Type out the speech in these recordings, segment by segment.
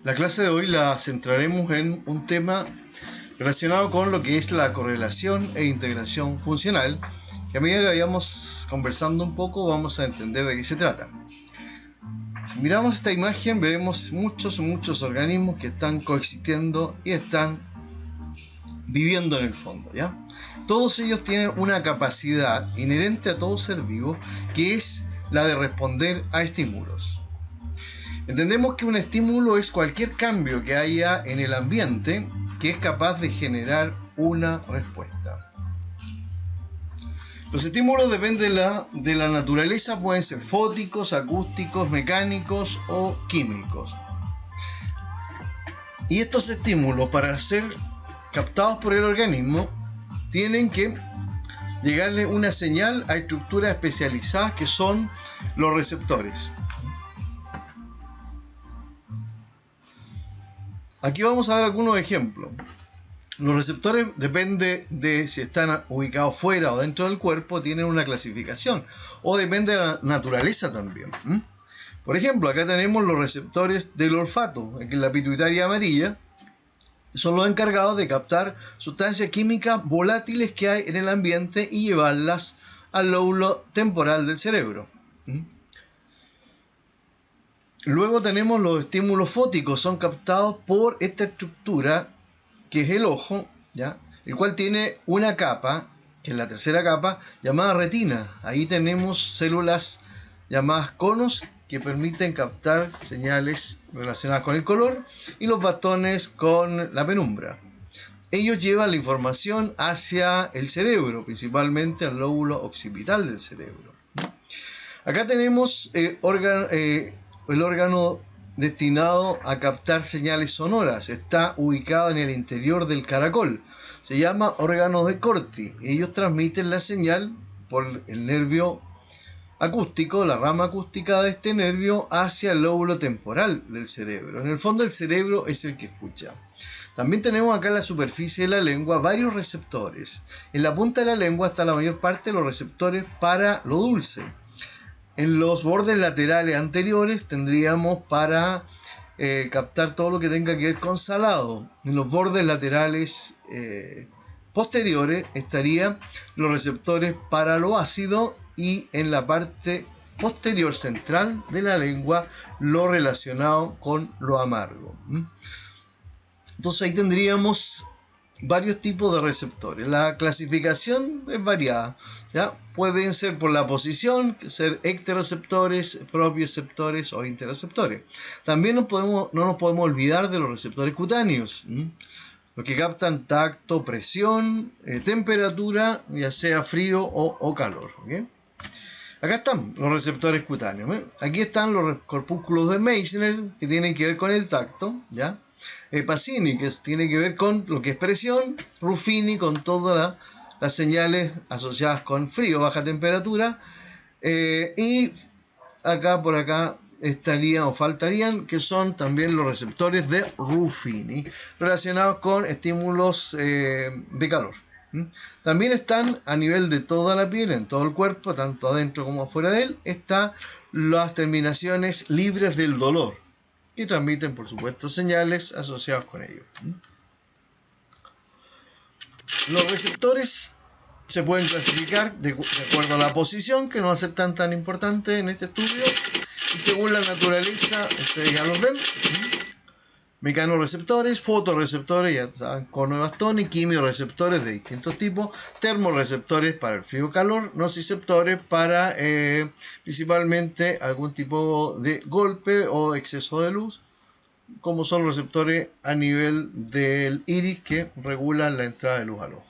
La clase de hoy la centraremos en un tema relacionado con lo que es la correlación e integración funcional, que a medida que vayamos conversando un poco vamos a entender de qué se trata. Si miramos esta imagen, vemos muchos organismos que están coexistiendo y están viviendo en el fondo, ¿ya? Todos ellos tienen una capacidad inherente a todo ser vivo, que es la de responder a estímulos. Entendemos que un estímulo es cualquier cambio que haya en el ambiente que es capaz de generar una respuesta. Los estímulos dependen de la naturaleza, pueden ser fóticos, acústicos, mecánicos o químicos. Y estos estímulos, para ser captados por el organismo, tienen que llegarle una señal a estructuras especializadas que son los receptores. Aquí vamos a ver algunos ejemplos. Los receptores, depende de si están ubicados fuera o dentro del cuerpo, tienen una clasificación, o depende de la naturaleza también. Por ejemplo, acá tenemos los receptores del olfato, que es la pituitaria amarilla, son los encargados de captar sustancias químicas volátiles que hay en el ambiente y llevarlas al lóbulo temporal del cerebro. Luego tenemos los estímulos fóticos, son captados por esta estructura que es el ojo, ¿ya? El cual tiene una capa, que es la tercera capa, llamada retina. Ahí tenemos células llamadas conos que permiten captar señales relacionadas con el color, y los bastones con la penumbra. Ellos llevan la información hacia el cerebro, principalmente al lóbulo occipital del cerebro. Acá tenemos el órgano destinado a captar señales sonoras. Está ubicado en el interior del caracol. Se llama órgano de Corti. Ellos transmiten la señal por el nervio acústico, la rama acústica de este nervio, hacia el lóbulo temporal del cerebro. En el fondo, el cerebro es el que escucha. También tenemos acá en la superficie de la lengua varios receptores. En la punta de la lengua está la mayor parte de los receptores para lo dulce. En los bordes laterales anteriores tendríamos para captar todo lo que tenga que ver con salado. En los bordes laterales posteriores estarían los receptores para lo ácido, y en la parte posterior central de la lengua lo relacionado con lo amargo. Entonces ahí tendríamos varios tipos de receptores. La clasificación es variada, ¿ya? Pueden ser por la posición, ser ectoreceptores, propioceptores o interreceptores. También no nos podemos olvidar de los receptores cutáneos, los que captan tacto, presión, temperatura, ya sea frío o calor. ¿Okay? Acá están los receptores cutáneos. Aquí están los corpúsculos de Meissner, que tienen que ver con el tacto, ¿ya? Pacini, que tiene que ver con lo que es presión, Ruffini con todas las señales asociadas con frío, baja temperatura, y por acá estarían o faltarían, que son también los receptores de Ruffini, relacionados con estímulos de calor. También están a nivel de toda la piel, en todo el cuerpo, tanto adentro como afuera de él, están las terminaciones libres del dolor, que transmiten, por supuesto, señales asociadas con ello. Los receptores se pueden clasificar de acuerdo a la posición, que no va a ser tan importante en este estudio, y según la naturaleza, ustedes ya los ven. Mecanoreceptores, fotorreceptores, ya saben, cono y bastón, y quimioreceptores de distintos tipos, termorreceptores para el frío-calor, nociceptores para principalmente algún tipo de golpe o exceso de luz, como son los receptores a nivel del iris, que regulan la entrada de luz al ojo.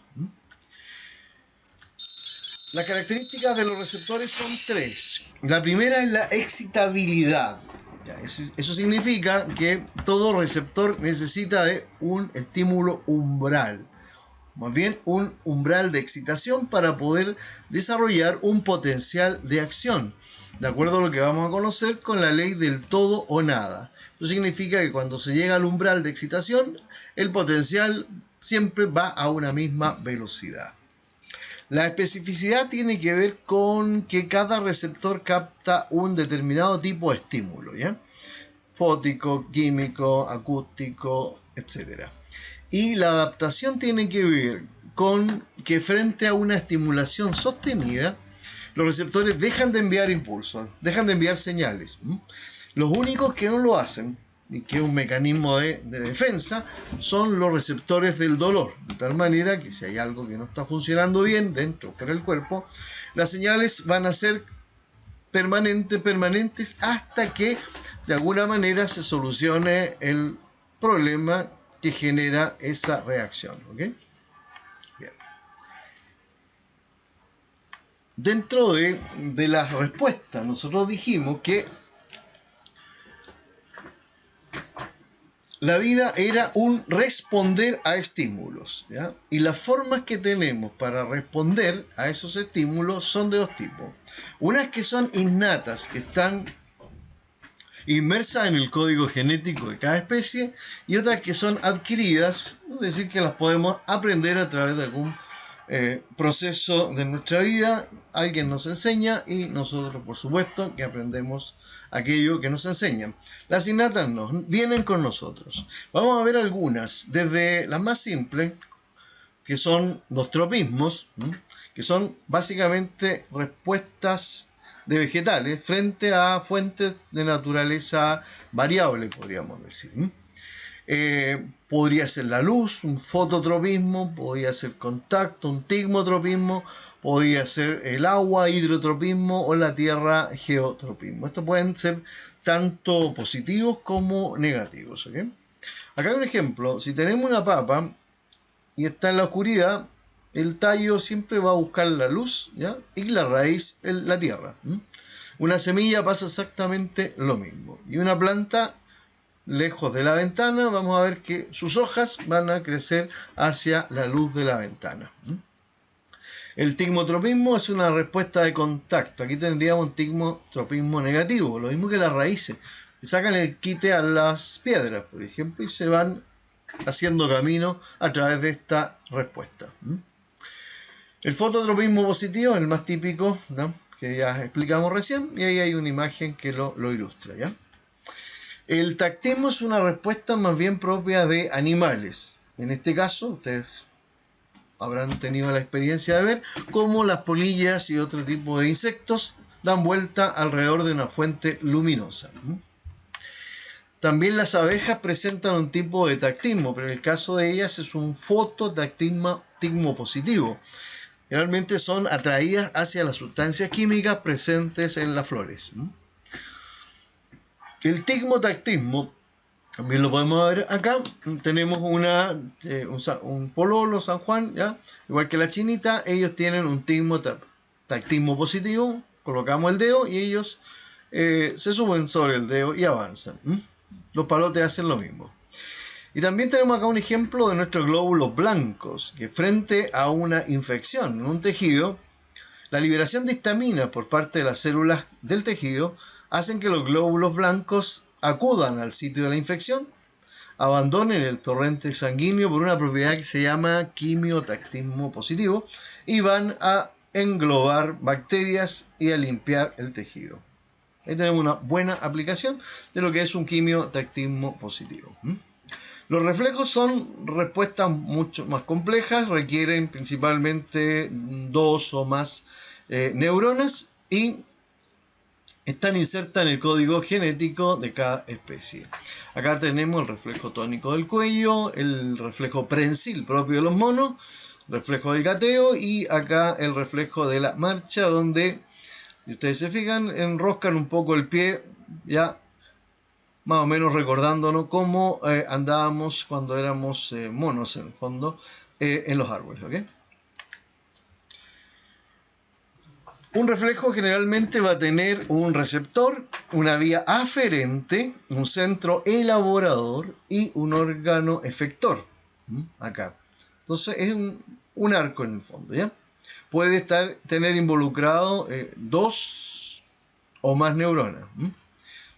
Las características de los receptores son tres. La primera es la excitabilidad. Eso significa que todo receptor necesita de un estímulo umbral, más bien un umbral de excitación, para poder desarrollar un potencial de acción, de acuerdo a lo que vamos a conocer con la ley del todo o nada. Eso significa que cuando se llega al umbral de excitación, el potencial siempre va a una misma velocidad. La especificidad tiene que ver con que cada receptor capta un determinado tipo de estímulo, ¿ya? fótico, químico, acústico, etc. Y la adaptación tiene que ver con que frente a una estimulación sostenida, los receptores dejan de enviar impulsos, dejan de enviar señales. Los únicos que no lo hacen, y que es un mecanismo de defensa, son los receptores del dolor. De tal manera que si hay algo que no está funcionando bien dentro o fuera del cuerpo, las señales van a ser permanentes hasta que de alguna manera se solucione el problema que genera esa reacción. ¿Okay? Bien. Dentro de las respuestas, nosotros dijimos que la vida era un responder a estímulos, ¿ya? Y las formas que tenemos para responder a esos estímulos son de dos tipos. Unas que son innatas, que están inmersas en el código genético de cada especie, y otras que son adquiridas, es decir, que las podemos aprender a través de algún proceso de nuestra vida. Alguien nos enseña y nosotros, por supuesto, que aprendemos aquello que nos enseñan. Las innatas no, vienen con nosotros. Vamos a ver algunas, desde las más simples, que son los tropismos, que son básicamente respuestas de vegetales frente a fuentes de naturaleza variable, podríamos decir. Podría ser la luz, un fototropismo, podría ser contacto, un tigmotropismo, podría ser el agua, hidrotropismo, o la tierra, geotropismo. Estos pueden ser tanto positivos como negativos. ¿Okay? Acá hay un ejemplo. Si tenemos una papa y está en la oscuridad, el tallo siempre va a buscar la luz, ¿ya? Y la raíz la tierra. Una semilla pasa exactamente lo mismo. Y una planta, lejos de la ventana, vamos a ver que sus hojas van a crecer hacia la luz de la ventana. El tigmotropismo es una respuesta de contacto. Aquí tendríamos un tigmotropismo negativo, lo mismo que las raíces. Sacan el quite a las piedras, por ejemplo, y se van haciendo camino a través de esta respuesta. El fototropismo positivo es el más típico, ¿no?, que ya explicamos recién, y ahí hay una imagen que lo ilustra, ¿ya? El tactismo es una respuesta más bien propia de animales. En este caso, ustedes habrán tenido la experiencia de ver cómo las polillas y otro tipo de insectos dan vuelta alrededor de una fuente luminosa. También las abejas presentan un tipo de tactismo, pero en el caso de ellas es un fototactismo positivo. Generalmente son atraídas hacia las sustancias químicas presentes en las flores. El tigmotactismo también lo podemos ver acá. Tenemos un pololo, San Juan, ¿ya? Igual que la chinita, ellos tienen un tigmotactismo positivo. Colocamos el dedo y ellos se suben sobre el dedo y avanzan. Los palotes hacen lo mismo. Y también tenemos acá un ejemplo de nuestros glóbulos blancos, que frente a una infección en un tejido, la liberación de histamina por parte de las células del tejido hacen que los glóbulos blancos acudan al sitio de la infección, abandonen el torrente sanguíneo por una propiedad que se llama quimiotactismo positivo, y van a englobar bacterias y a limpiar el tejido. Ahí tenemos una buena aplicación de lo que es un quimiotactismo positivo. Los reflejos son respuestas mucho más complejas, requieren principalmente 2 o más neuronas y están insertas en el código genético de cada especie. Acá tenemos el reflejo tónico del cuello, el reflejo prensil propio de los monos, reflejo del gateo, y acá el reflejo de la marcha, donde, si ustedes se fijan, enroscan un poco el pie, ya más o menos recordándonos cómo andábamos cuando éramos monos, en el fondo, en los árboles. ¿Okay? Un reflejo generalmente va a tener un receptor, una vía aferente, un centro elaborador y un órgano efector. Acá. Entonces es un arco en el fondo, ¿ya? Puede tener involucrado 2 o más neuronas.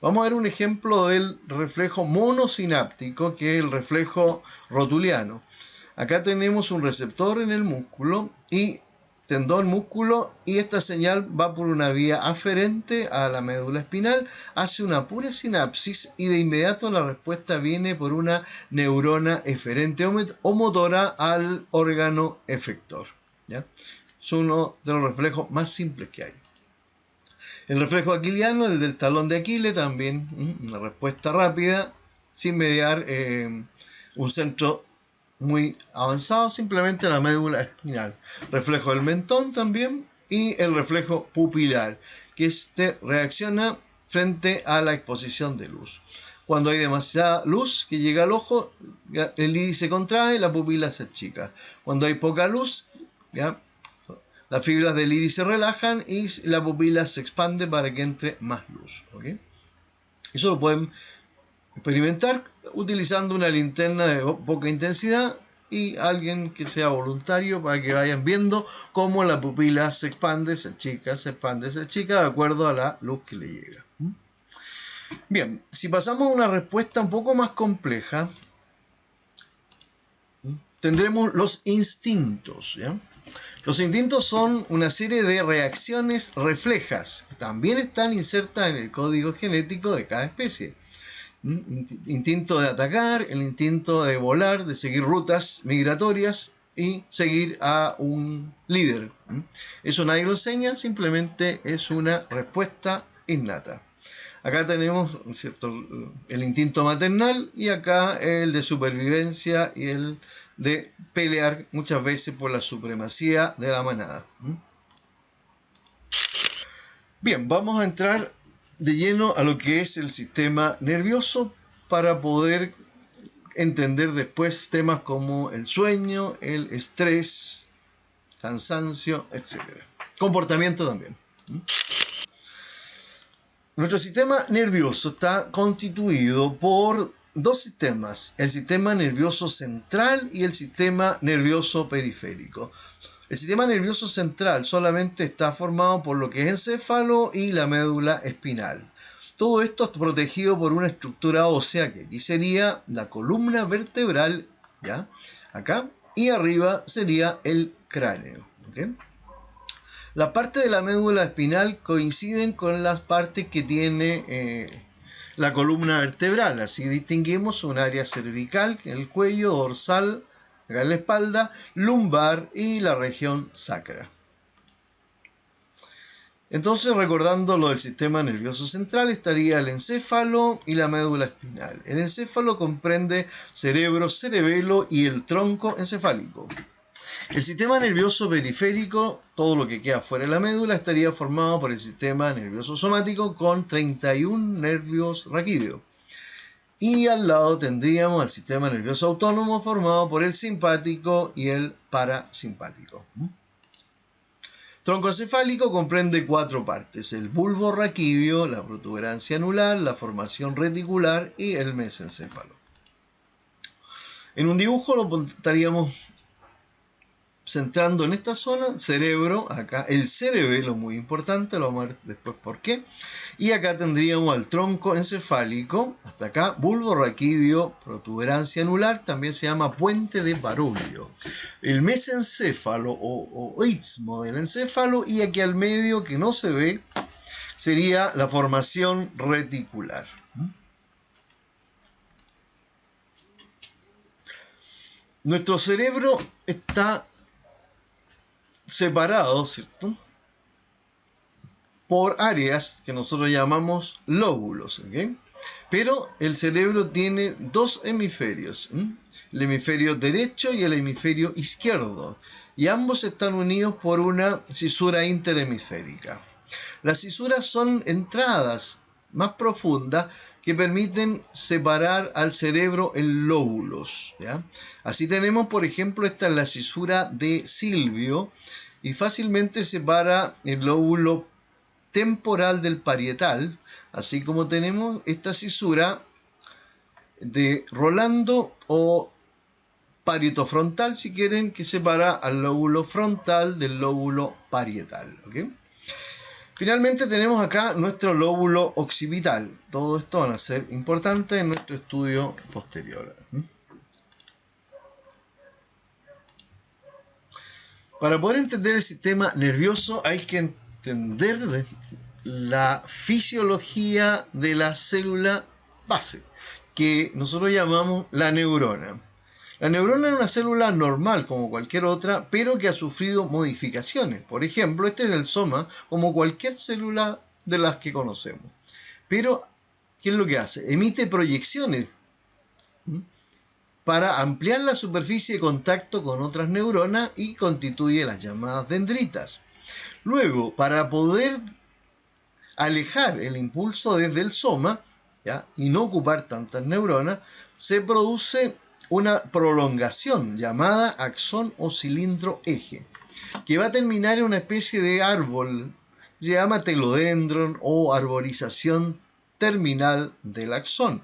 Vamos a ver un ejemplo del reflejo monosináptico, que es el reflejo rotuliano. Acá tenemos un receptor en el músculo y tendón, músculo, y esta señal va por una vía aferente a la médula espinal, hace una pura sinapsis y de inmediato la respuesta viene por una neurona eferente o motora al órgano efector, ¿ya? Es uno de los reflejos más simples que hay. El reflejo aquiliano, el del talón de Aquiles, también una respuesta rápida, sin mediar un centro muy avanzado, simplemente la médula espinal. Reflejo del mentón también, y el reflejo pupilar, que reacciona frente a la exposición de luz. Cuando hay demasiada luz que llega al ojo, el iris se contrae, la pupila se achica. Cuando hay poca luz, ¿ya?, las fibras del iris se relajan y la pupila se expande para que entre más luz, ¿okay? Eso lo pueden experimentar utilizando una linterna de poca intensidad y alguien que sea voluntario para que vayan viendo cómo la pupila se expande, se achica, se expande, se achica de acuerdo a la luz que le llega. Bien, si pasamos a una respuesta un poco más compleja, tendremos los instintos, ¿ya? Los instintos son una serie de reacciones reflejas que también están insertas en el código genético de cada especie. Instinto de atacar, el instinto de volar, de seguir rutas migratorias y seguir a un líder. Eso nadie lo enseña, simplemente es una respuesta innata. Acá tenemos, ¿cierto?, el instinto maternal y acá el de supervivencia y el de pelear muchas veces por la supremacía de la manada. Bien, vamos a entrar de lleno a lo que es el sistema nervioso para poder entender después temas como el sueño, el estrés, cansancio, etc. Comportamiento también. Nuestro sistema nervioso está constituido por dos sistemas, el sistema nervioso central y el sistema nervioso periférico. El sistema nervioso central solamente está formado por lo que es encéfalo y la médula espinal. Todo esto es protegido por una estructura ósea que aquí sería la columna vertebral, ¿ya?, acá, y arriba sería el cráneo, ¿okay? Las partes de la médula espinal coinciden con las partes que tiene la columna vertebral. Así distinguimos un área cervical, que es el cuello, dorsal, acá en la espalda, lumbar y la región sacra. Entonces, recordando lo del sistema nervioso central, estaría el encéfalo y la médula espinal. El encéfalo comprende cerebro, cerebelo y el tronco encefálico. El sistema nervioso periférico, todo lo que queda fuera de la médula, estaría formado por el sistema nervioso somático con 31 nervios raquídeos. Y al lado tendríamos el sistema nervioso autónomo formado por el simpático y el parasimpático. Tronco encefálico comprende 4 partes: el bulbo raquídeo, la protuberancia anular, la formación reticular y el mesencéfalo. En un dibujo lo estaríamos centrando en esta zona: cerebro, acá el cerebelo, muy importante, lo vamos a ver después por qué. Y acá tendríamos al tronco encefálico, hasta acá, bulbo raquídeo, protuberancia anular, también se llama puente de Barolio. El mesencéfalo o istmo del encéfalo, y aquí al medio, que no se ve, sería la formación reticular. Nuestro cerebro está separado, ¿cierto?, por áreas que nosotros llamamos lóbulos, ¿okay? Pero el cerebro tiene 2 hemisferios, el hemisferio derecho y el hemisferio izquierdo, y ambos están unidos por una cisura interhemisférica. Las cisuras son entradas más profundas que permiten separar al cerebro en lóbulos, ¿ya? Así tenemos, por ejemplo, esta es la cisura de Silvio, y fácilmente separa el lóbulo temporal del parietal, así como tenemos esta cisura de Rolando o parietofrontal, si quieren, que separa al lóbulo frontal del lóbulo parietal, ¿okay? Finalmente tenemos acá nuestro lóbulo occipital. Todo esto van a ser importantes en nuestro estudio posterior. Para poder entender el sistema nervioso hay que entender la fisiología de la célula base, que nosotros llamamos la neurona. La neurona es una célula normal como cualquier otra, pero que ha sufrido modificaciones. Por ejemplo, este es el soma, como cualquier célula de las que conocemos. Pero, ¿qué es lo que hace? Emite proyecciones para ampliar la superficie de contacto con otras neuronas y constituye las llamadas dendritas. Luego, para poder alejar el impulso desde el soma, ¿ya?, y no ocupar tantas neuronas, se produce una prolongación llamada axón o cilindro eje, que va a terminar en una especie de árbol, se llama telodendron o arborización terminal del axón.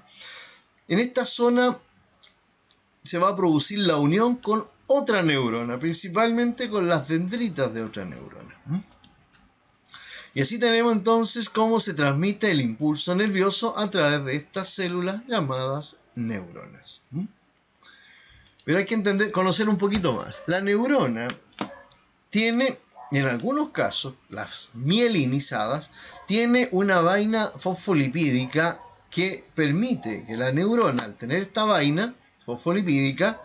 En esta zona se va a producir la unión con otra neurona, principalmente con las dendritas de otra neurona. Y así tenemos entonces cómo se transmite el impulso nervioso a través de estas células llamadas neuronas. Pero hay que conocer un poquito más. La neurona tiene, en algunos casos, las mielinizadas, tiene una vaina fosfolipídica que permite que la neurona, al tener esta vaina fosfolipídica,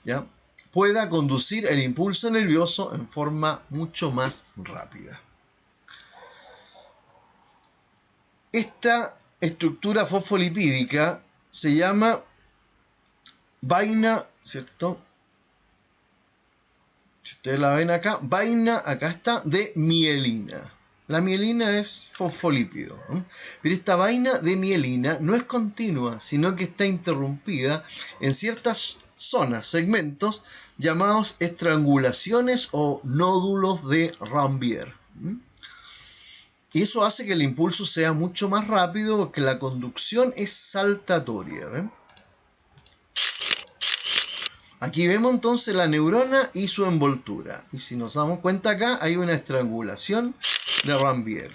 ¿ya?, pueda conducir el impulso nervioso en forma mucho más rápida. Esta estructura fosfolipídica se llama vaina, ¿cierto? Si ustedes la ven acá, vaina, acá está, de mielina. La mielina es fosfolípido, ¿no? Pero esta vaina de mielina no es continua, sino que está interrumpida en ciertas zonas, segmentos, llamados estrangulaciones o nódulos de Ranvier. Y eso hace que el impulso sea mucho más rápido porque la conducción es saltatoria. ¿Ven? Aquí vemos entonces la neurona y su envoltura. Y si nos damos cuenta acá, hay una estrangulación de Ranvier.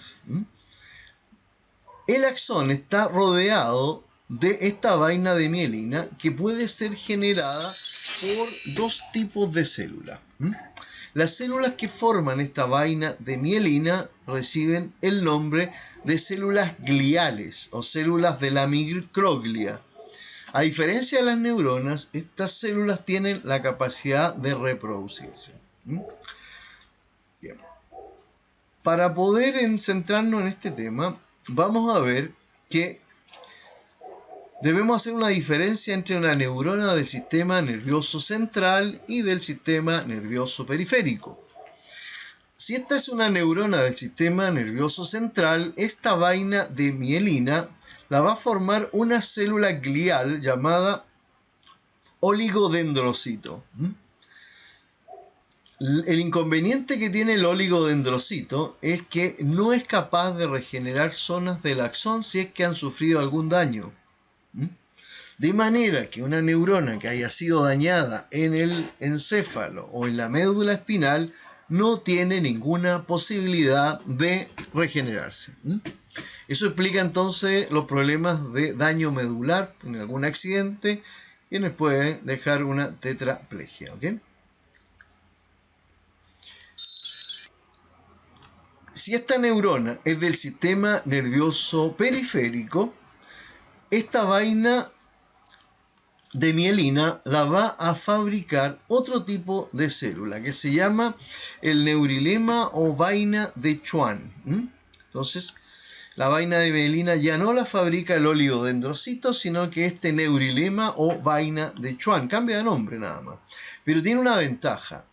El axón está rodeado de esta vaina de mielina que puede ser generada por dos tipos de células. Las células que forman esta vaina de mielina reciben el nombre de células gliales o células de la microglia. A diferencia de las neuronas, estas células tienen la capacidad de reproducirse. Bien. Para poder centrarnos en este tema, vamos a ver que debemos hacer una diferencia entre una neurona del sistema nervioso central y del sistema nervioso periférico. Si esta es una neurona del sistema nervioso central, esta vaina de mielina la va a formar una célula glial llamada oligodendrocito. El inconveniente que tiene el oligodendrocito es que no es capaz de regenerar zonas del axón si es que han sufrido algún daño. De manera que una neurona que haya sido dañada en el encéfalo o en la médula espinal no tiene ninguna posibilidad de regenerarse. Eso explica entonces los problemas de daño medular en algún accidente que nos puede dejar una tetraplegia. ¿Okay? Si esta neurona es del sistema nervioso periférico, esta vaina de mielina la va a fabricar otro tipo de célula que se llama el neurilema o vaina de Schwann. Entonces, la vaina de mielina ya no la fabrica el oligodendrocito, sino que este neurilema o vaina de Schwann. Cambia de nombre nada más. Pero tiene una ventaja.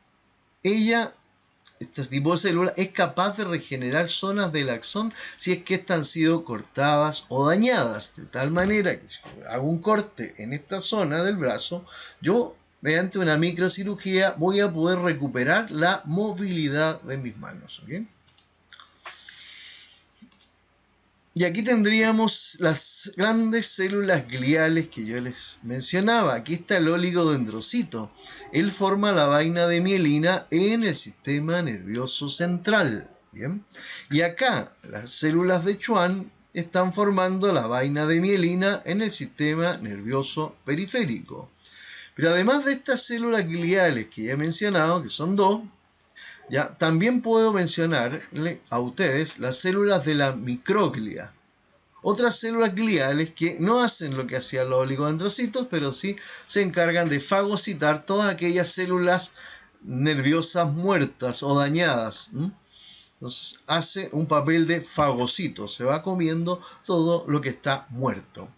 Este tipo de célula es capaz de regenerar zonas del axón si es que estas han sido cortadas o dañadas, de tal manera que si hago un corte en esta zona del brazo, yo mediante una microcirugía voy a poder recuperar la movilidad de mis manos. ¿Okay? Y aquí tendríamos las grandes células gliales que yo les mencionaba. Aquí está el oligodendrocito. Él forma la vaina de mielina en el sistema nervioso central. ¿Bien? Y acá las células de Schwann están formando la vaina de mielina en el sistema nervioso periférico. Pero además de estas células gliales que ya he mencionado, que son dos, ¿Ya? También puedo mencionarle a ustedes las células de la microglia. Otras células gliales que no hacen lo que hacían los oligodendrocitos, pero sí se encargan de fagocitar todas aquellas células nerviosas muertas o dañadas. Entonces hace un papel de fagocito, se va comiendo todo lo que está muerto.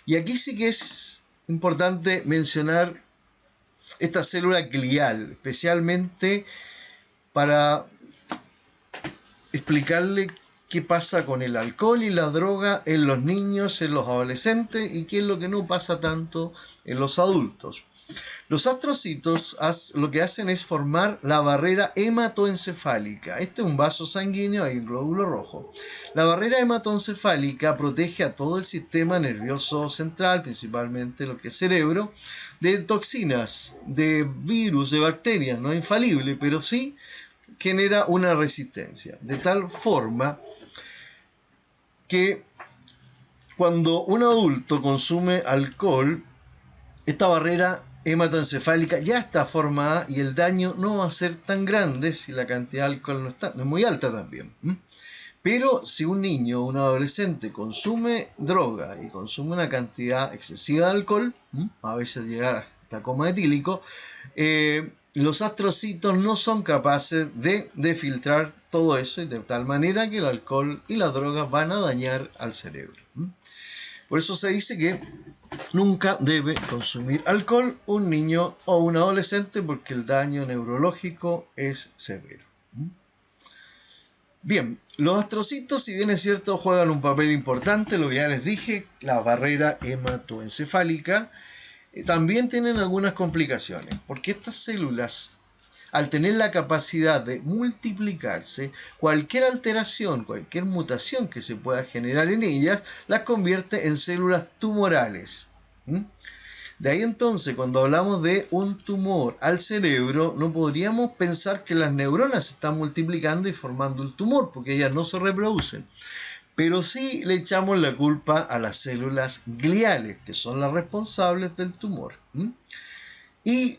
Y aquí sí que es importante mencionar esta célula glial, especialmente para explicarle qué pasa con el alcohol y la droga en los niños, en los adolescentes y qué es lo que no pasa tanto en los adultos. Los astrocitos lo que hacen es formar la barrera hematoencefálica. Este es un vaso sanguíneo, hay un glóbulo rojo. La barrera hematoencefálica protege a todo el sistema nervioso central, principalmente lo que es cerebro, de toxinas, de virus, de bacterias. No es infalible, pero sí genera una resistencia. De tal forma que cuando un adulto consume alcohol, esta barrera hematoencefálica ya está formada y el daño no va a ser tan grande si la cantidad de alcohol no es muy alta también. Pero si un niño o un adolescente consume droga y consume una cantidad excesiva de alcohol, a veces llegar hasta coma etílico, los astrocitos no son capaces de filtrar todo eso, y de tal manera que el alcohol y las drogas van a dañar al cerebro. Por eso se dice que nunca debe consumir alcohol un niño o un adolescente porque el daño neurológico es severo. Bien, los astrocitos, si bien es cierto, juegan un papel importante, lo que ya les dije, la barrera hematoencefálica, también tienen algunas complicaciones, porque estas células, al tener la capacidad de multiplicarse, cualquier alteración, cualquier mutación que se pueda generar en ellas, las convierte en células tumorales. De ahí entonces, cuando hablamos de un tumor al cerebro, no podríamos pensar que las neuronas se están multiplicando y formando el tumor, porque ellas no se reproducen. Pero sí le echamos la culpa a las células gliales, que son las responsables del tumor. Y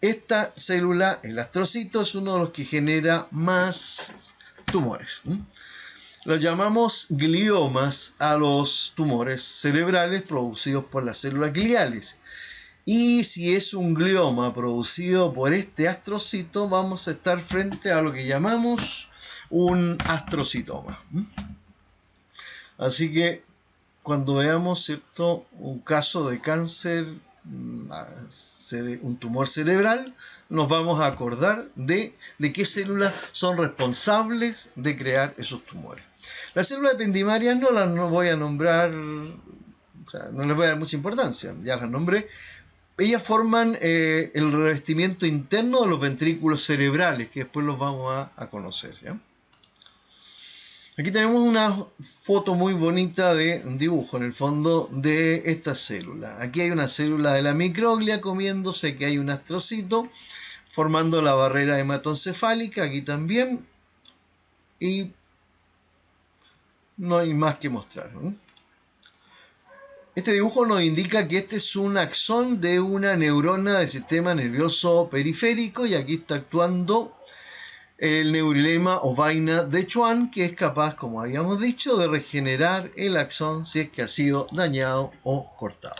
esta célula, el astrocito, es uno de los que genera más tumores. Los llamamos gliomas a los tumores cerebrales producidos por las células gliales. Y si es un glioma producido por este astrocito, vamos a estar frente a lo que llamamos un astrocitoma. Así que cuando veamos, ¿cierto?, un caso de cáncer, un tumor cerebral, nos vamos a acordar de qué células son responsables de crear esos tumores. Las células ependimarias no las voy a nombrar, o sea, no les voy a dar mucha importancia, ya las nombré. Ellas forman el revestimiento interno de los ventrículos cerebrales, que después los vamos a conocer, ¿ya? Aquí tenemos una foto muy bonita de un dibujo en el fondo de esta célula. Aquí hay una célula de la microglia comiéndose, que hay un astrocito formando la barrera hematoencefálica, aquí también, y no hay más que mostrar, ¿no? Este dibujo nos indica que este es un axón de una neurona del sistema nervioso periférico, y aquí está actuando el neurilema o vaina de Schwann, que es capaz, como habíamos dicho, de regenerar el axón si es que ha sido dañado o cortado.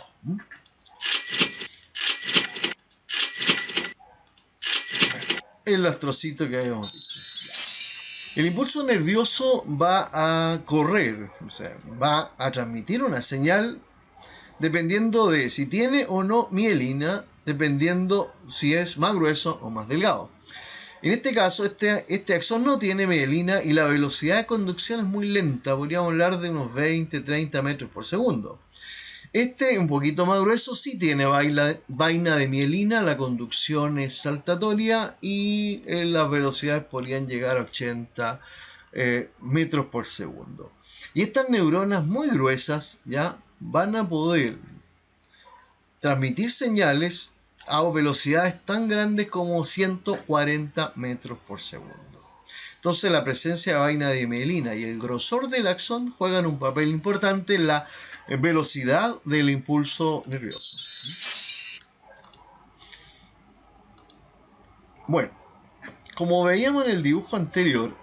El astrocito que habíamos dicho. El impulso nervioso va a correr, o sea, va a transmitir una señal dependiendo de si tiene o no mielina, dependiendo si es más grueso o más delgado. En este caso, este axón no tiene mielina y la velocidad de conducción es muy lenta, podríamos hablar de unos 20-30 metros por segundo. Este, un poquito más grueso, sí tiene vaina de mielina, la conducción es saltatoria y las velocidades podrían llegar a 80 metros por segundo. Y estas neuronas muy gruesas ya van a poder transmitir señales a velocidades tan grandes como 140 metros por segundo. Entonces la presencia de vaina de mielina y el grosor del axón juegan un papel importante en la velocidad del impulso nervioso. Bueno, como veíamos en el dibujo anterior,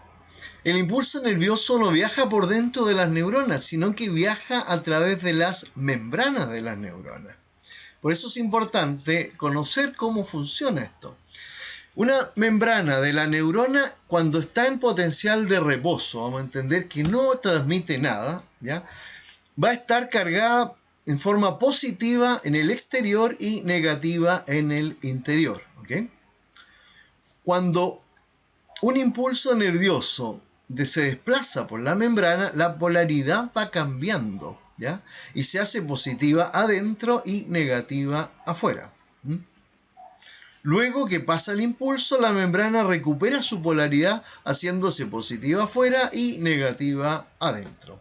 el impulso nervioso no viaja por dentro de las neuronas, sino que viaja a través de las membranas de las neuronas. Por eso es importante conocer cómo funciona esto. Una membrana de la neurona, cuando está en potencial de reposo, vamos a entender que no transmite nada, ¿ya? Va a estar cargada en forma positiva en el exterior y negativa en el interior. ¿Okay? Cuando un impulso nervioso se desplaza por la membrana, la polaridad va cambiando, ¿ya? Y se hace positiva adentro y negativa afuera. Luego que pasa el impulso, la membrana recupera su polaridad haciéndose positiva afuera y negativa adentro.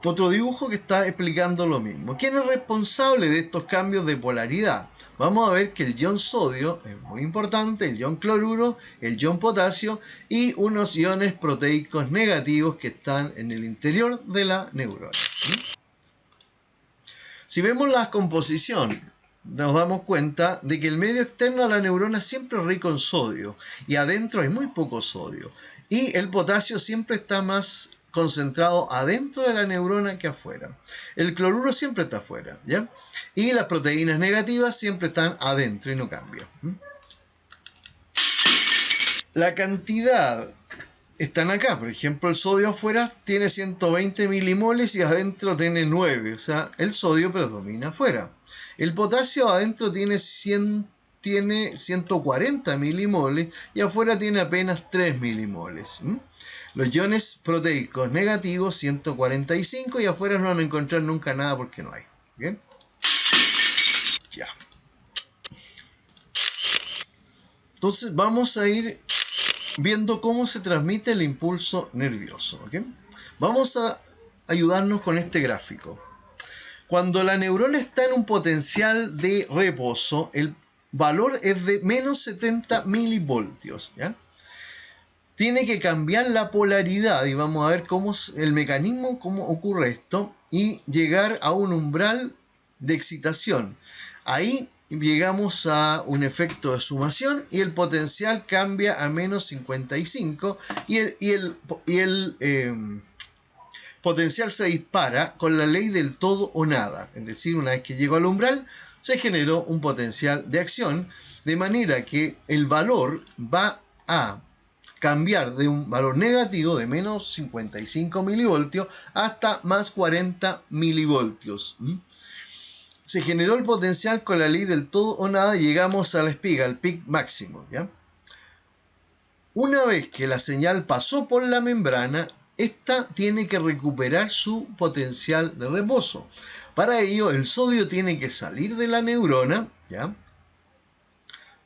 Otro dibujo que está explicando lo mismo. ¿Quién es responsable de estos cambios de polaridad? Vamos a ver que el ion sodio es muy importante, el ion cloruro, el ion potasio y unos iones proteicos negativos que están en el interior de la neurona. Si vemos la composición, nos damos cuenta de que el medio externo a la neurona siempre es rico en sodio y adentro hay muy poco sodio. Y el potasio siempre está más concentrado adentro de la neurona que afuera. El cloruro siempre está afuera, ¿ya? Y las proteínas negativas siempre están adentro y no cambian. La cantidad están acá. Por ejemplo, el sodio afuera tiene 120 milimoles y adentro tiene 9. O sea, el sodio predomina afuera. El potasio adentro tiene 140 milimoles y afuera tiene apenas 3 milimoles. Los iones proteicos negativos 145 y afuera no van a encontrar nunca nada porque no hay. ¿Bien? Ya. Entonces vamos a ir viendo cómo se transmite el impulso nervioso. ¿Okay? Vamos a ayudarnos con este gráfico. Cuando la neurona está en un potencial de reposo, el valor es de menos 70 milivoltios. ¿Ya? Tiene que cambiar la polaridad y vamos a ver cómo es el mecanismo, cómo ocurre esto y llegar a un umbral de excitación. Ahí llegamos a un efecto de sumación y el potencial cambia a menos 55 y el potencial se dispara con la ley del todo o nada. Es decir, una vez que llegó al umbral, se generó un potencial de acción, de manera que el valor va a cambiar de un valor negativo de menos 55 milivoltios hasta más 40 milivoltios. Se generó el potencial con la ley del todo o nada y llegamos a la espiga, al pic máximo. ¿Ya? Una vez que la señal pasó por la membrana, esta tiene que recuperar su potencial de reposo. Para ello, el sodio tiene que salir de la neurona, ¿ya?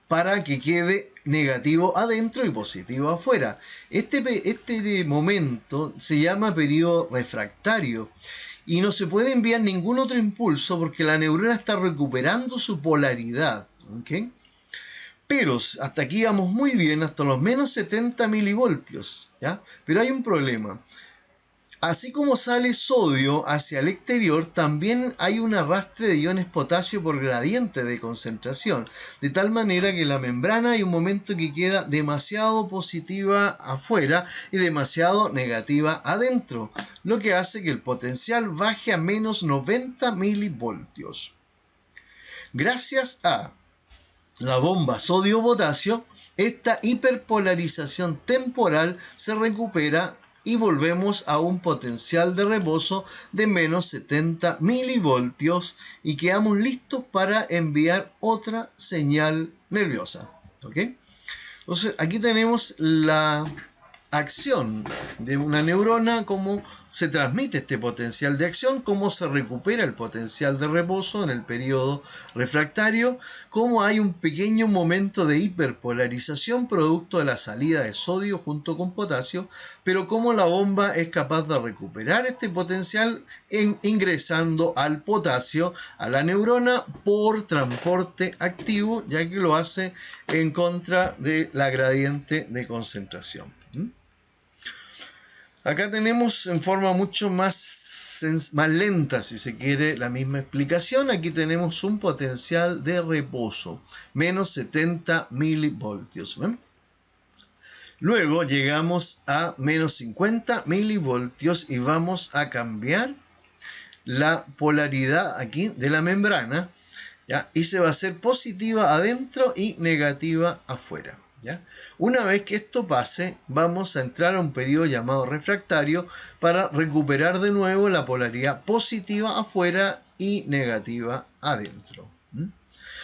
Para que quede negativo adentro y positivo afuera. Este momento se llama periodo refractario y no se puede enviar ningún otro impulso porque la neurona está recuperando su polaridad. ¿Okay? Pero hasta aquí vamos muy bien, hasta los menos 70 milivoltios. ¿Ya? Pero hay un problema. Así como sale sodio hacia el exterior, también hay un arrastre de iones potasio por gradiente de concentración, de tal manera que la membrana hay un momento que queda demasiado positiva afuera y demasiado negativa adentro, lo que hace que el potencial baje a menos 90 milivoltios. Gracias a la bomba sodio-potasio, esta hiperpolarización temporal se recupera y volvemos a un potencial de reposo de menos 70 milivoltios y quedamos listos para enviar otra señal nerviosa. ¿Okay? Entonces aquí tenemos la acción de una neurona, cómo se transmite este potencial de acción, cómo se recupera el potencial de reposo en el periodo refractario, cómo hay un pequeño momento de hiperpolarización producto de la salida de sodio junto con potasio, pero cómo la bomba es capaz de recuperar este potencial ingresando al potasio a la neurona por transporte activo, ya que lo hace en contra de la gradiente de concentración. Acá tenemos en forma mucho más lenta, si se quiere, la misma explicación. Aquí tenemos un potencial de reposo, menos 70 milivoltios. ¿Ven? Luego llegamos a menos 50 milivoltios y vamos a cambiar la polaridad aquí de la membrana, ¿ya? Y se va a hacer positiva adentro y negativa afuera. ¿Ya? Una vez que esto pase, vamos a entrar a un periodo llamado refractario para recuperar de nuevo la polaridad positiva afuera y negativa adentro.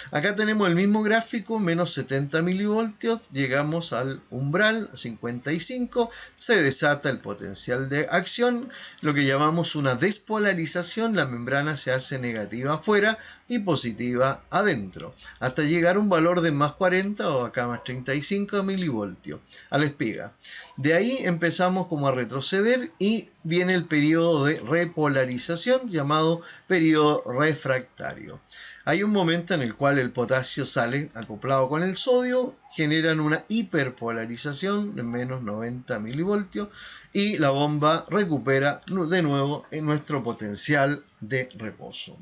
Acá tenemos el mismo gráfico, menos 70 milivoltios, llegamos al umbral 55, se desata el potencial de acción, lo que llamamos una despolarización, la membrana se hace negativa afuera y positiva adentro, hasta llegar a un valor de más 40 o acá más 35 milivoltios a la espiga. De ahí empezamos como a retroceder y viene el periodo de repolarización llamado periodo refractario. Hay un momento en el cual el potasio sale acoplado con el sodio, generan una hiperpolarización de menos 90 milivoltios y la bomba recupera de nuevo nuestro potencial de reposo.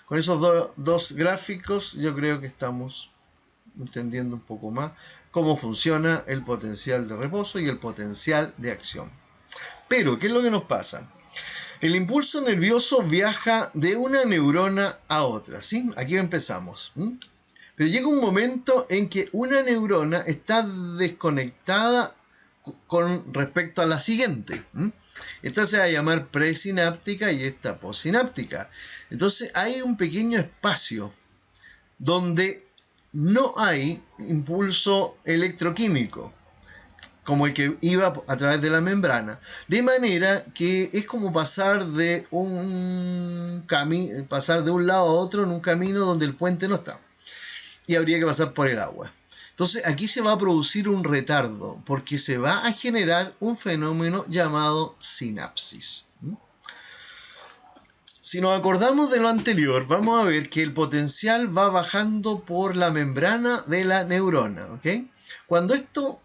Con esos dos gráficos yo creo que estamos entendiendo un poco más cómo funciona el potencial de reposo y el potencial de acción. Pero, ¿qué es lo que nos pasa? El impulso nervioso viaja de una neurona a otra, ¿sí? Aquí empezamos. Pero llega un momento en que una neurona está desconectada con respecto a la siguiente. Esta se va a llamar presináptica y esta postsináptica. Entonces hay un pequeño espacio donde no hay impulso electroquímico, como el que iba a través de la membrana, de manera que es como pasar de un lado a otro en un camino donde el puente no está, y habría que pasar por el agua. Entonces aquí se va a producir un retardo, porque se va a generar un fenómeno llamado sinapsis. Si nos acordamos de lo anterior, vamos a ver que el potencial va bajando por la membrana de la neurona, ¿ok? Cuando esto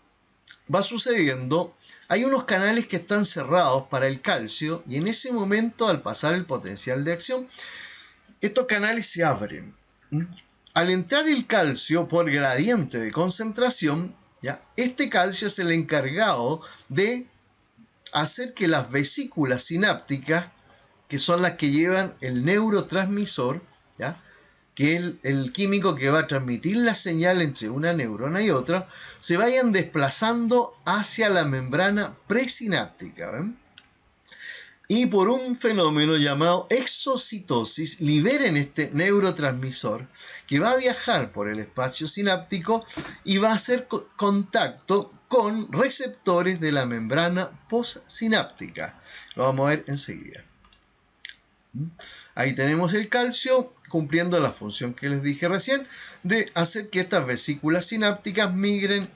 va sucediendo, hay unos canales que están cerrados para el calcio y en ese momento, al pasar el potencial de acción, estos canales se abren. Al entrar el calcio por gradiente de concentración, ¿ya? Este calcio es el encargado de hacer que las vesículas sinápticas, que son las que llevan el neurotransmisor, ¿ya? Que es el químico que va a transmitir la señal entre una neurona y otra, se vayan desplazando hacia la membrana presináptica. ¿Ven? Y por un fenómeno llamado exocitosis, liberen este neurotransmisor que va a viajar por el espacio sináptico y va a hacer contacto con receptores de la membrana postsináptica. Lo vamos a ver enseguida. Ahí tenemos el calcio cumpliendo la función que les dije recién de hacer que estas vesículas sinápticas migren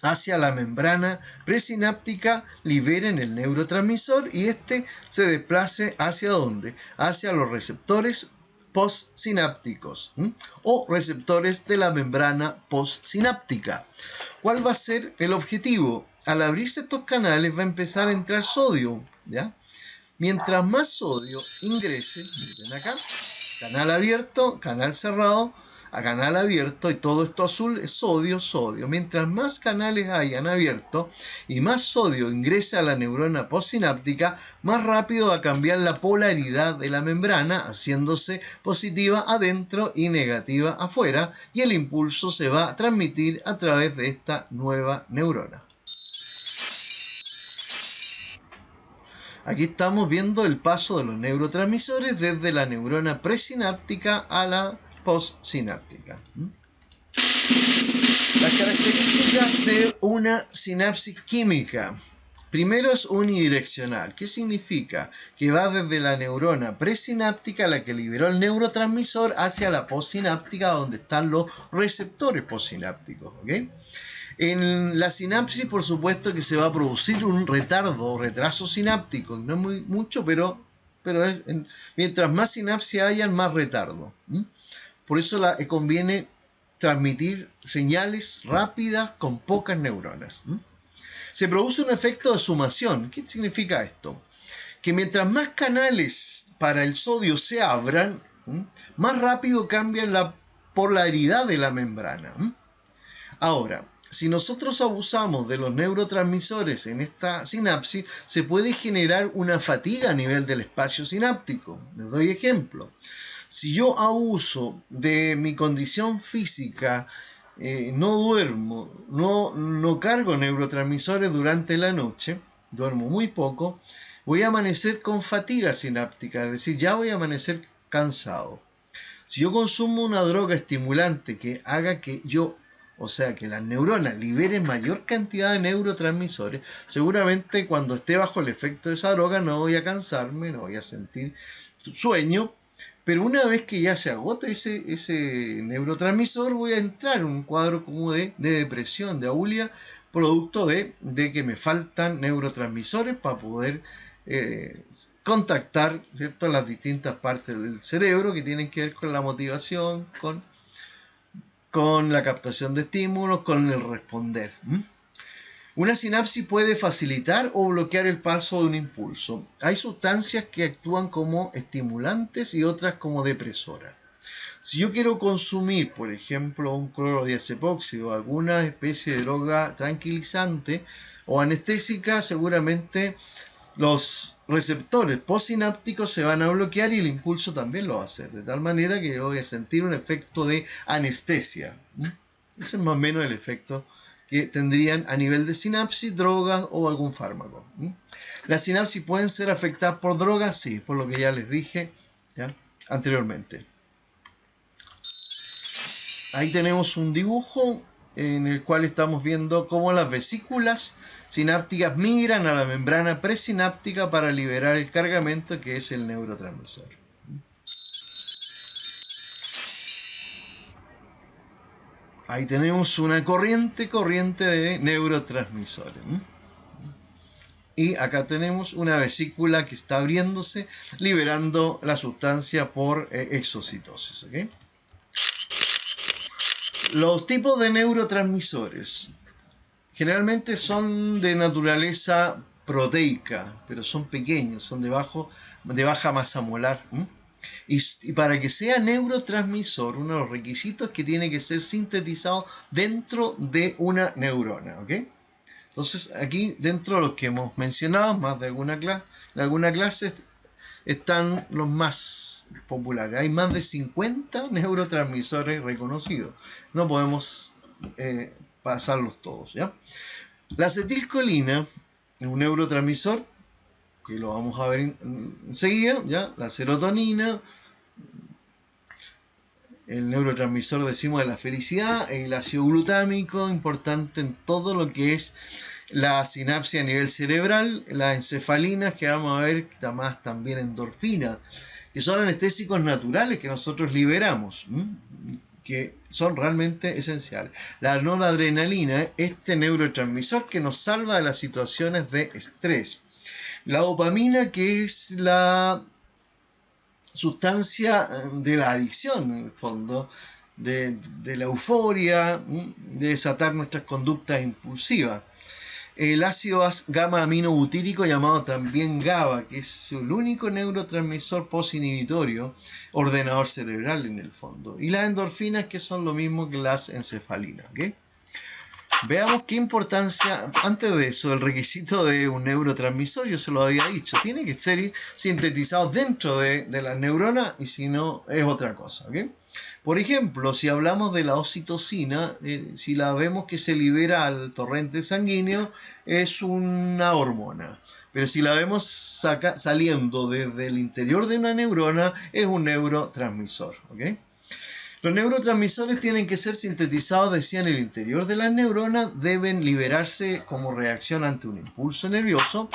hacia la membrana presináptica, liberen el neurotransmisor y este se desplace hacia ¿dónde? Hacia los receptores postsinápticos o receptores de la membrana postsináptica. ¿Cuál va a ser el objetivo? Al abrirse estos canales va a empezar a entrar sodio, ¿ya? Mientras más sodio ingrese, miren acá, canal abierto, canal cerrado, a canal abierto, y todo esto azul es sodio, sodio. Mientras más canales hayan abierto y más sodio ingrese a la neurona postsináptica, más rápido va a cambiar la polaridad de la membrana, haciéndose positiva adentro y negativa afuera, y el impulso se va a transmitir a través de esta nueva neurona. Aquí estamos viendo el paso de los neurotransmisores desde la neurona presináptica a la postsináptica. Las características de una sinapsis química. Primero es unidireccional. ¿Qué significa? Que va desde la neurona presináptica, la que liberó el neurotransmisor, hacia la postsináptica, donde están los receptores postsinápticos. ¿Okay? En la sinapsis, por supuesto que se va a producir un retardo o retraso sináptico, no es muy mucho, pero mientras más sinapsis haya, más retardo. Por eso conviene transmitir señales rápidas con pocas neuronas. Se produce un efecto de sumación. ¿Qué significa esto? Que mientras más canales para el sodio se abran, más rápido cambia la polaridad de la membrana. Ahora, si nosotros abusamos de los neurotransmisores en esta sinapsis, se puede generar una fatiga a nivel del espacio sináptico. Les doy ejemplo. Si yo abuso de mi condición física, no duermo, no cargo neurotransmisores durante la noche, duermo muy poco, voy a amanecer con fatiga sináptica, es decir, ya voy a amanecer cansado. Si yo consumo una droga estimulante que haga que que las neuronas liberen mayor cantidad de neurotransmisores, seguramente cuando esté bajo el efecto de esa droga no voy a cansarme, no voy a sentir sueño, pero una vez que ya se agota ese neurotransmisor, voy a entrar en un cuadro como de depresión, de abulia, producto de que me faltan neurotransmisores para poder contactar, ¿cierto?, las distintas partes del cerebro que tienen que ver con la motivación, con la captación de estímulos, con el responder. Una sinapsis puede facilitar o bloquear el paso de un impulso. Hay sustancias que actúan como estimulantes y otras como depresoras. Si yo quiero consumir, por ejemplo, un clorodiazepóxido o alguna especie de droga tranquilizante o anestésica, seguramente los receptores postsinápticos se van a bloquear y el impulso también lo va a hacer, de tal manera que yo voy a sentir un efecto de anestesia. Ese es más o menos el efecto que tendrían a nivel de sinapsis, drogas o algún fármaco. ¿Las sinapsis pueden ser afectadas por drogas? Sí, por lo que ya les dije anteriormente. Ahí tenemos un dibujo en el cual estamos viendo cómo las vesículas sinápticas migran a la membrana presináptica para liberar el cargamento que es el neurotransmisor. Ahí tenemos una corriente de neurotransmisores. Y acá tenemos una vesícula que está abriéndose, liberando la sustancia por exocitosis. ¿Okay? Los tipos de neurotransmisores generalmente son de naturaleza proteica, pero son pequeños, son de baja masa molar. Y para que sea neurotransmisor, uno de los requisitos es que tiene que ser sintetizado dentro de una neurona. ¿Okay? Entonces, aquí dentro de los que hemos mencionado, más de alguna clase, están los más populares. Hay más de 50 neurotransmisores reconocidos. No podemos pasarlos todos. ¿Ya? La acetilcolina es un neurotransmisor que lo vamos a ver enseguida. ¿Ya? La serotonina, el neurotransmisor, decimos, de la felicidad, el ácido glutámico, importante en todo lo que es la sinapsis a nivel cerebral, las encefalinas, que vamos a ver, además también endorfinas, que son anestésicos naturales que nosotros liberamos, que son realmente esenciales. La noradrenalina, este neurotransmisor que nos salva de las situaciones de estrés. La dopamina, que es la sustancia de la adicción, en el fondo, de la euforia, de desatar nuestras conductas impulsivas. El ácido gamma aminobutírico, llamado también GABA, que es el único neurotransmisor posinhibitorio, ordenador cerebral en el fondo. Y las endorfinas, que son lo mismo que las encefalinas. ¿Okay? Veamos qué importancia, antes de eso, el requisito de un neurotransmisor, yo se lo había dicho, tiene que ser sintetizado dentro de las neuronas, y si no, es otra cosa. ¿Okay? Por ejemplo, si hablamos de la oxitocina, si la vemos que se libera al torrente sanguíneo, es una hormona. Pero si la vemos saliendo desde el interior de una neurona, es un neurotransmisor. ¿Okay? Los neurotransmisores tienen que ser sintetizados, decía, en el interior de las neuronas, deben liberarse como reacción ante un impulso nervioso,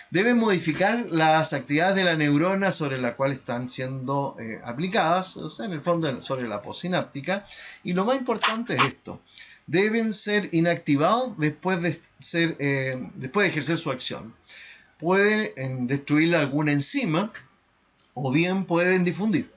deben modificar las actividades de la neurona sobre la cual están siendo aplicadas, o sea, en el fondo sobre la postsináptica, y lo más importante es esto: deben ser inactivados después de ejercer su acción. Pueden destruir alguna enzima o bien pueden difundir.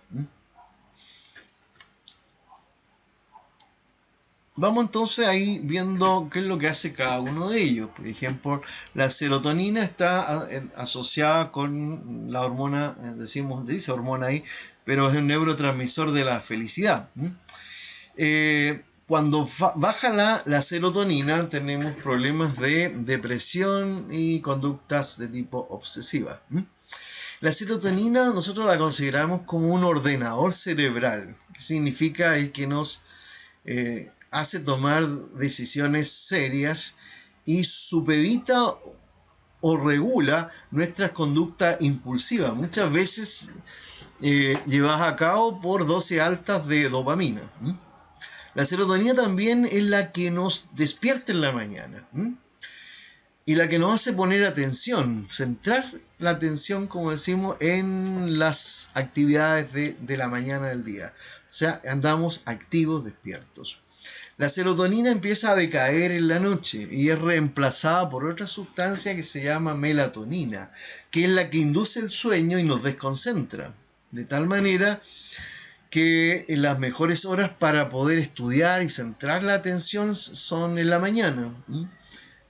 vamos entonces ahí viendo qué es lo que hace cada uno de ellos. Por ejemplo, la serotonina está asociada con la hormona, dice hormona ahí, pero es un neurotransmisor de la felicidad. Cuando baja la serotonina tenemos problemas de depresión y conductas de tipo obsesiva. La serotonina nosotros la consideramos como un ordenador cerebral, que significa el que nos hace tomar decisiones serias y supedita o regula nuestras conductas impulsivas, muchas veces llevadas a cabo por dosis altas de dopamina. La serotonina también es la que nos despierta en la mañana y la que nos hace poner atención, centrar la atención, como decimos, en las actividades de la mañana del día. O sea, andamos activos, despiertos. La serotonina empieza a decaer en la noche y es reemplazada por otra sustancia que se llama melatonina, que es la que induce el sueño y nos desconcentra. De tal manera que las mejores horas para poder estudiar y centrar la atención son en la mañana.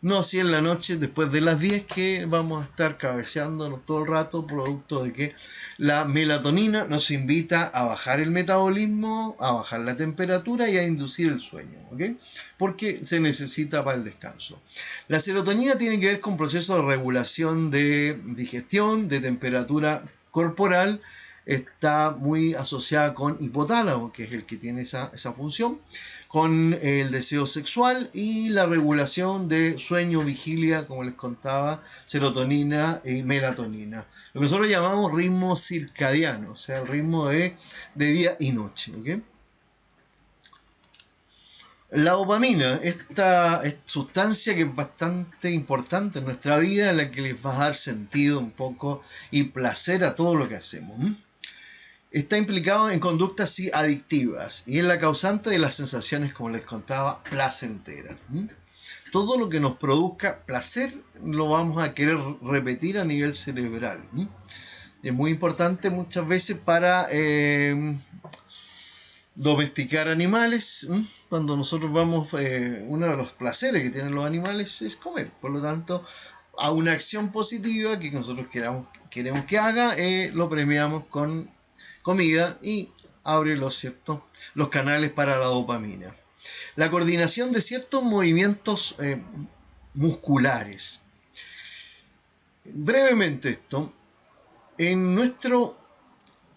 No así en la noche, después de las 10, que vamos a estar cabeceándonos todo el rato, producto de que la melatonina nos invita a bajar el metabolismo, a bajar la temperatura y a inducir el sueño, ¿ok? Porque se necesita para el descanso. La serotonina tiene que ver con procesos de regulación de digestión, de temperatura corporal. Está muy asociada con hipotálamo, que es el que tiene esa función, con el deseo sexual y la regulación de sueño, vigilia, como les contaba, serotonina y melatonina. Lo que nosotros llamamos ritmo circadiano, o sea, el ritmo de día y noche. ¿Okay? La dopamina, esta sustancia que es bastante importante en nuestra vida, en la que les va a dar sentido un poco y placer a todo lo que hacemos. Está implicado en conductas adictivas y es la causante de las sensaciones, como les contaba, placenteras. Todo lo que nos produzca placer lo vamos a querer repetir a nivel cerebral. Es muy importante muchas veces para domesticar animales. Cuando nosotros vamos, uno de los placeres que tienen los animales es comer. Por lo tanto, a una acción positiva que nosotros queremos que haga, lo premiamos con comida y abre los canales para la dopamina. La coordinación de ciertos movimientos musculares. Brevemente esto, en nuestro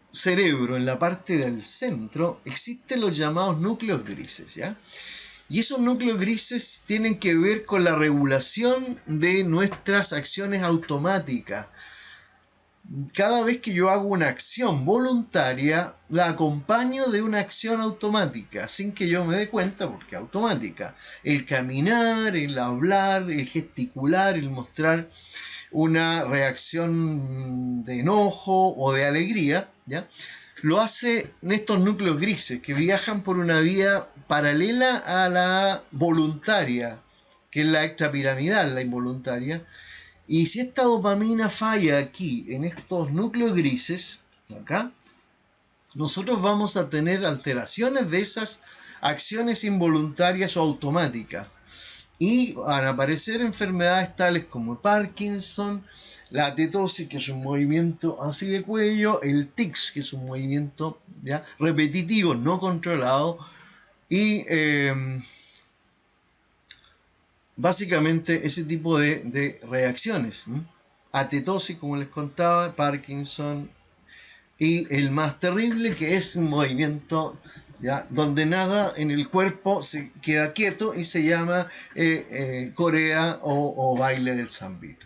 cerebro, en la parte del centro, existen los llamados núcleos grises, ¿ya? Y esos núcleos grises tienen que ver con la regulación de nuestras acciones automáticas. Cada vez que yo hago una acción voluntaria, la acompaño de una acción automática, sin que yo me dé cuenta, porque es automática. El caminar, el hablar, el gesticular, el mostrar una reacción de enojo o de alegría, ¿ya? Lo hace en estos núcleos grises que viajan por una vía paralela a la voluntaria, que es la extrapiramidal, la involuntaria. Y si esta dopamina falla aquí, en estos núcleos grises, acá, nosotros vamos a tener alteraciones de esas acciones involuntarias o automáticas. Y van a aparecer enfermedades tales como Parkinson, la tetosis, que es un movimiento así de cuello, el tics, que es un movimiento ¿ya? repetitivo, no controlado, y básicamente ese tipo de reacciones. Atetosis, como les contaba, Parkinson, y el más terrible, que es un movimiento ¿ya? donde nada en el cuerpo se queda quieto y se llama corea o baile del zambito.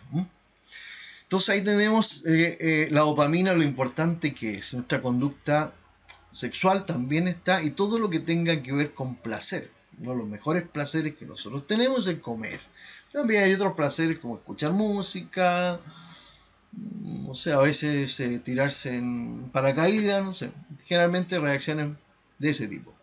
Entonces ahí tenemos la dopamina, lo importante que es. Nuestra conducta sexual también está, y todo lo que tenga que ver con placer. Uno de los mejores placeres que nosotros tenemos es el comer. También hay otros placeres como escuchar música, no sé, a veces tirarse en paracaídas, no sé, generalmente reacciones de ese tipo.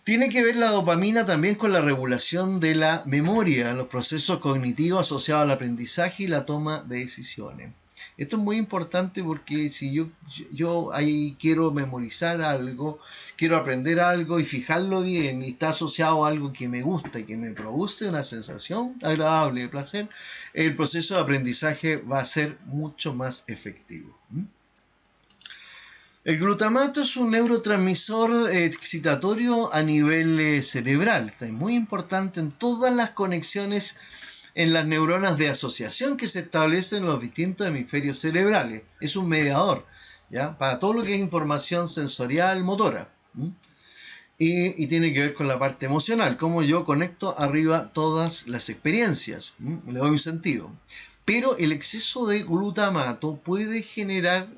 Tiene que ver la dopamina también con la regulación de la memoria, los procesos cognitivos asociados al aprendizaje y la toma de decisiones. Esto es muy importante porque si yo ahí quiero memorizar algo, quiero aprender algo y fijarlo bien y está asociado a algo que me gusta y que me produce una sensación agradable de placer, el proceso de aprendizaje va a ser mucho más efectivo. El glutamato es un neurotransmisor excitatorio a nivel cerebral. Es muy importante en todas las conexiones en las neuronas de asociación que se establecen en los distintos hemisferios cerebrales. Es un mediador, ¿ya? Para todo lo que es información sensorial, motora. Y tiene que ver con la parte emocional, cómo yo conecto arriba todas las experiencias. Le doy un sentido. Pero el exceso de glutamato puede generar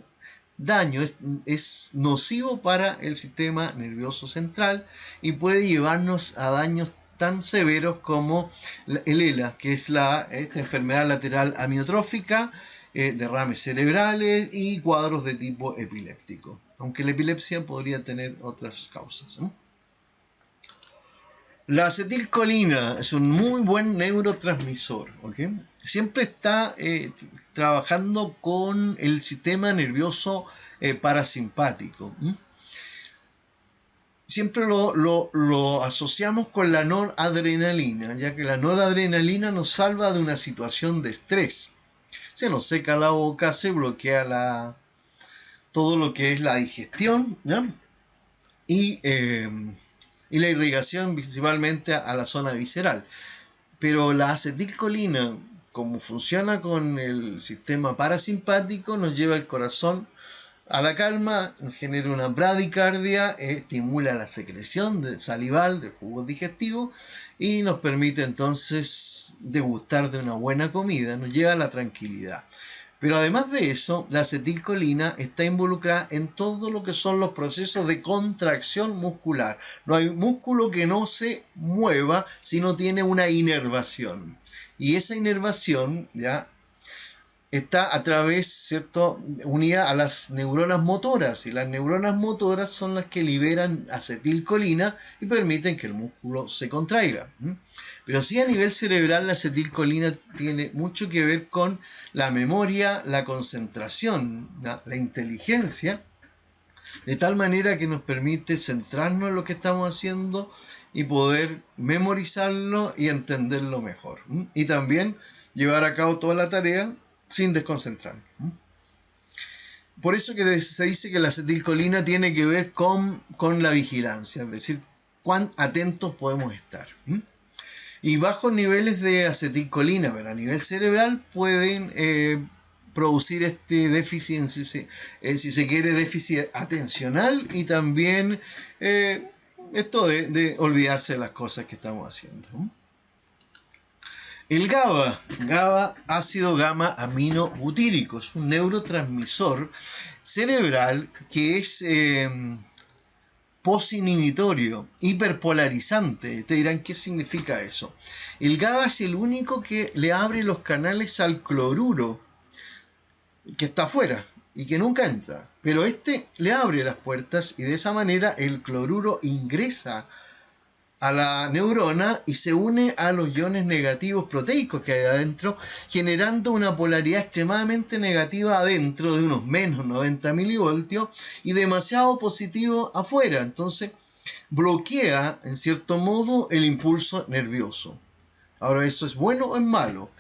daño, es nocivo para el sistema nervioso central y puede llevarnos a daños tan severos como el ELA, que es esta enfermedad lateral amiotrófica, derrames cerebrales y cuadros de tipo epiléptico, aunque la epilepsia podría tener otras causas. La acetilcolina es un muy buen neurotransmisor, ¿okay? Siempre está trabajando con el sistema nervioso parasimpático. Siempre lo asociamos con la noradrenalina, ya que la noradrenalina nos salva de una situación de estrés. Se nos seca la boca, se bloquea todo lo que es la digestión, ¿ya? Y la irrigación principalmente a la zona visceral. Pero la acetilcolina, como funciona con el sistema parasimpático, nos lleva el corazón a la calma, genera una bradicardia, estimula la secreción salival del jugo digestivo y nos permite entonces degustar de una buena comida, nos lleva a la tranquilidad. Pero además de eso, la acetilcolina está involucrada en todo lo que son los procesos de contracción muscular. No hay músculo que no se mueva si no tiene una inervación. Y esa inervación ya está a través, ¿cierto?, unida a las neuronas motoras. Y las neuronas motoras son las que liberan acetilcolina y permiten que el músculo se contraiga. Pero sí, a nivel cerebral, la acetilcolina tiene mucho que ver con la memoria, la concentración, la inteligencia, de tal manera que nos permite centrarnos en lo que estamos haciendo y poder memorizarlo y entenderlo mejor. Y también llevar a cabo toda la tarea sin desconcentrarnos. Por eso que se dice que la acetilcolina tiene que ver con la vigilancia, es decir, cuán atentos podemos estar. Y bajos niveles de acetilcolina, pero a nivel cerebral, pueden producir este déficit, si se quiere, déficit atencional y también esto de olvidarse de las cosas que estamos haciendo. El GABA, ácido gamma aminobutírico, es un neurotransmisor cerebral que es posinhibitorio, hiperpolarizante. Te dirán, ¿qué significa eso? El GABA es el único que le abre los canales al cloruro, que está afuera y que nunca entra. Pero este le abre las puertas y de esa manera el cloruro ingresa a la neurona y se une a los iones negativos proteicos que hay adentro, generando una polaridad extremadamente negativa adentro de unos menos 90 milivoltios y demasiado positivo afuera. Entonces bloquea en cierto modo el impulso nervioso. Ahora, ¿eso es bueno o es malo?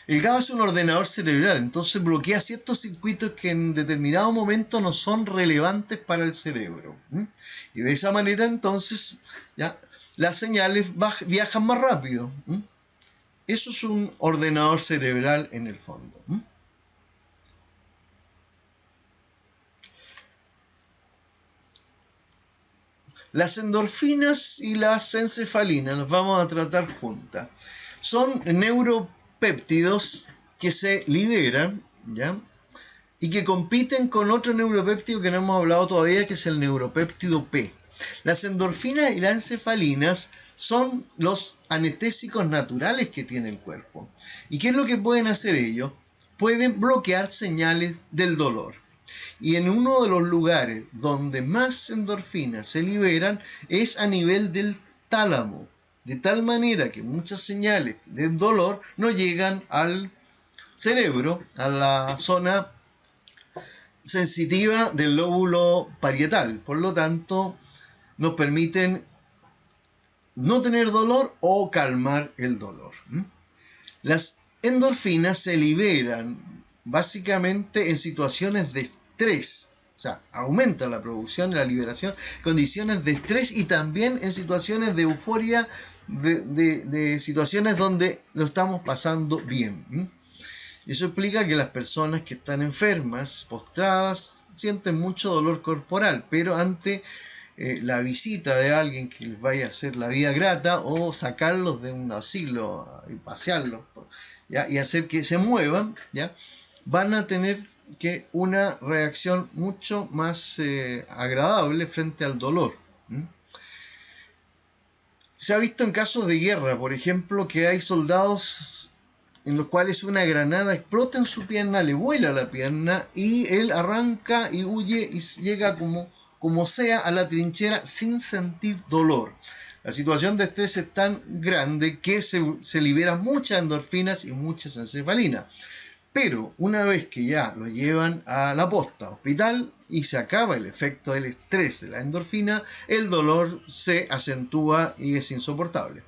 El GABA es un ordenador cerebral, entonces bloquea ciertos circuitos que en determinado momento no son relevantes para el cerebro. Y de esa manera entonces ya las señales viajan más rápido. Eso es un ordenador cerebral en el fondo. Las endorfinas y las encefalinas las vamos a tratar juntas. Son neuropéptidos que se liberan, ¿ya?, y que compiten con otro neuropéptido que no hemos hablado todavía, que es el neuropéptido P. Las endorfinas y las encefalinas son los anestésicos naturales que tiene el cuerpo. ¿Y qué es lo que pueden hacer ellos? Pueden bloquear señales del dolor. Y en uno de los lugares donde más endorfinas se liberan es a nivel del tálamo, de tal manera que muchas señales del dolor no llegan al cerebro, a la zona sensitiva del lóbulo parietal. Por lo tanto, nos permiten no tener dolor o calmar el dolor. Las endorfinas se liberan básicamente en situaciones de estrés. O sea, aumenta la producción y la liberación, condiciones de estrés y también en situaciones de euforia, de situaciones donde lo estamos pasando bien. Eso implica que las personas que están enfermas, postradas, sienten mucho dolor corporal, pero ante la visita de alguien que les vaya a hacer la vida grata o sacarlos de un asilo y pasearlos, ¿ya? Y hacer que se muevan, ¿ya? Van a tener que una reacción mucho más agradable frente al dolor. Se ha visto en casos de guerra, por ejemplo, que hay soldados en los cuales una granada explota en su pierna, le vuela la pierna y él arranca y huye y llega como sea a la trinchera sin sentir dolor. La situación de estrés es tan grande que se liberan muchas endorfinas y muchas encefalinas. Pero una vez que ya lo llevan a la posta hospital y se acaba el efecto del estrés de la endorfina, el dolor se acentúa y es insoportable.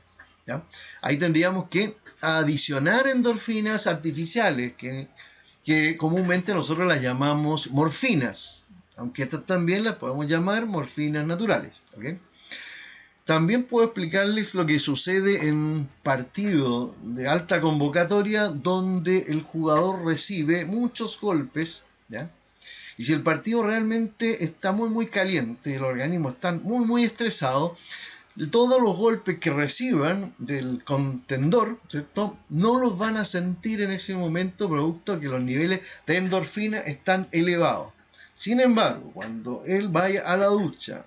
¿Ya? Ahí tendríamos que adicionar endorfinas artificiales que comúnmente nosotros las llamamos morfinas, aunque estas también las podemos llamar morfinas naturales. ¿Okay? También puedo explicarles lo que sucede en un partido de alta convocatoria donde el jugador recibe muchos golpes, ¿ya? Y si el partido realmente está muy caliente, el organismo está muy estresado, todos los golpes que reciban del contendor, ¿cierto?, no los van a sentir en ese momento, producto que los niveles de endorfina están elevados. Sin embargo, cuando él vaya a la ducha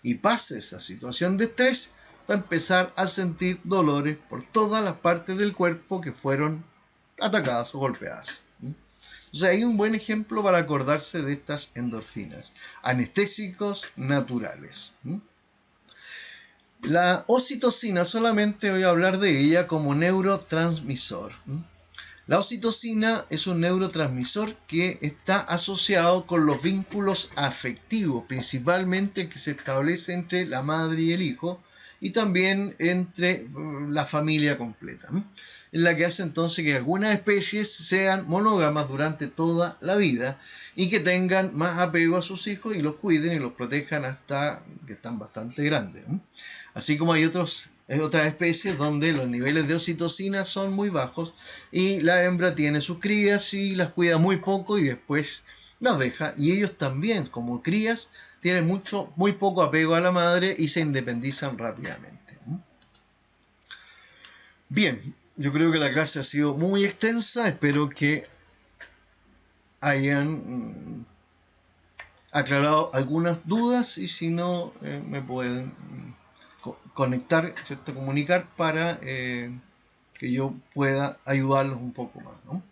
y pase esa situación de estrés, va a empezar a sentir dolores por todas las partes del cuerpo que fueron atacadas o golpeadas. Entonces hay un buen ejemplo para acordarse de estas endorfinas, anestésicos naturales. La oxitocina, solamente voy a hablar de ella como neurotransmisor. La oxitocina es un neurotransmisor que está asociado con los vínculos afectivos, principalmente que se establece entre la madre y el hijo, y también entre la familia completa, en la que hace entonces que algunas especies sean monógamas durante toda la vida y que tengan más apego a sus hijos y los cuiden y los protejan hasta que están bastante grandes. Así como hay otras especies donde los niveles de oxitocina son muy bajos y la hembra tiene sus crías y las cuida muy poco y después las deja, y ellos también como crías tienen muy poco apego a la madre y se independizan rápidamente. Bien, yo creo que la clase ha sido muy extensa, espero que hayan aclarado algunas dudas y si no me pueden conectar, ¿cierto?, comunicar para que yo pueda ayudarlos un poco más, ¿no?